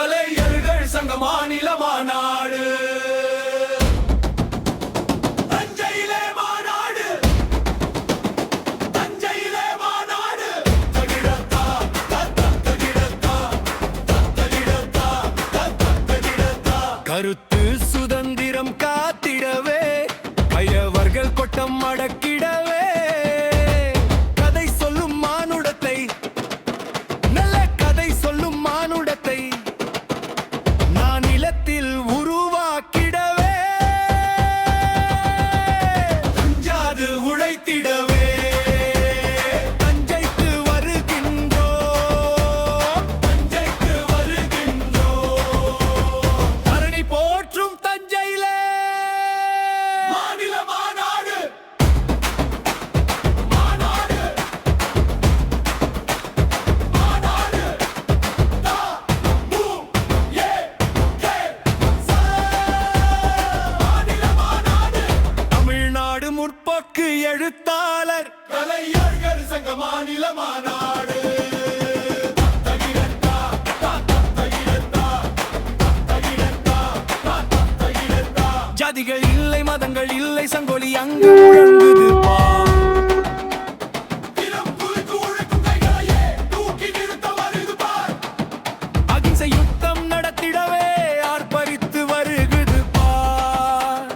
கலைஞர்கள் சங்க மாநில மாநாடு தஞ்சையிலே மாநாடு தஞ்சையிலே மாநாடு தகிடத்தா தகிடத்தா தகிடத்தா தகிடத்தா கருத்து சுதந்திரம் காத்திடவே பையவர்கள் கொட்டம் அடக்கிடவே கதை சொல்லும் மானுடத்தை நல்ல கதை சொல்லும் மானுடத்தை நான் நிலத்தில் உருவாக்கிடவே துஞ்சாது உழைத்திடவே தஞ்சைக்கு வருகின்றோம் தஞ்சைக்கு வருகின்றோம் தரணி போற்றும் தஞ்சையிலே மாநில மாநாடு மாநாடு மாநாடு தா மு ஏ கே ச மாநில மாநாடு தமிழ்நாடு முற்போக்கு எழுத்தாளர் கலைஞர்கள் சங்க மாநில மாநாடு தகிடத்தா தகிடத்தா தகிடத்தா தகிடத்தா ஜாதிகள் இல்லை மதங்கள் இல்லை சங்கொலி அங்கு முழங்குது பா தினம் குறித்து உழைக்கும் கைகளையே தூக்கி நிறுத்த வருது பார் அகிம்சை யுத்தம் நடத்திடவே ஆர்ப்பரித்து வருகுது பார்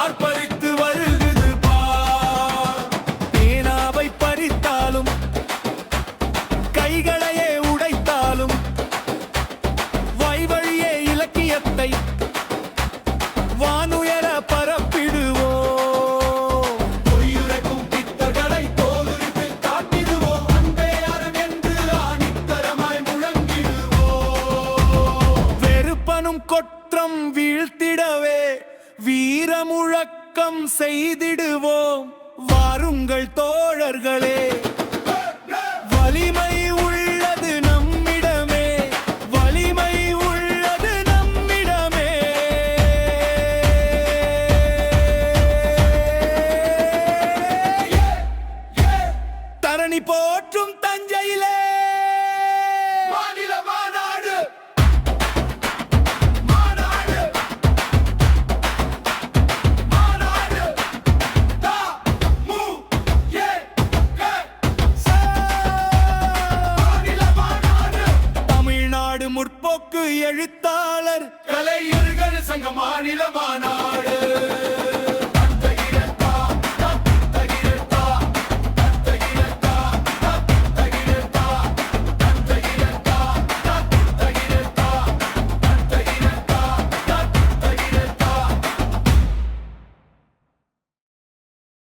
ஆர்ப்பரித்து வருகுது பார் பேனாவை பறித்தாலும் கைகளையே உடைத்தாலும் வாய்வழியே இலக்கியத்தை வானுயர பரப்பிடுவோம் பொய்யுரைக்கும் பித்தர்களை தோலுரித்து காட்டிடுவோம் அன்பே அறம் என்று ஆணித்தரமாய் முழங்கிடுவோம் வெறுப்பனும் கொற்றம் வீழ்த்திடவே வீரமுழக்கம் செய்திடுவோம் வாருங்கள் தோழர்களே வலிமை உள்ளது நம்மிடமே வலிமை உள்ளது நம்மிடமே தரணி போற்றும் தஞ்சையிலே மாநில மாநாடு மாநாடு மாநாடு தா மு ஏ கே ச மாநில மாநாடு தமிழ்நாடு முற்போக்கு எழுத்தாளர் கலைஞர்கள் சங்க மாநில மாநாடு